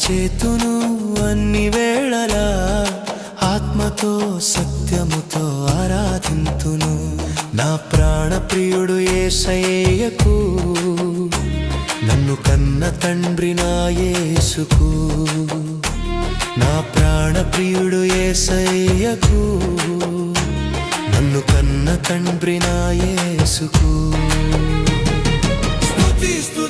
చేతును అన్ని వేళలా ఆత్మతో సత్యముతో ఆరాధింతును. నా ప్రాణ ప్రియుడు యేసయ్యకు, నన్ను కన్న తండ్రి నా యేసుకు. నా ప్రాణ ప్రియుడు యేసయ్యకు, నన్ను కన్న తండ్రి నా యేసుకు. స్తుతిస్తూ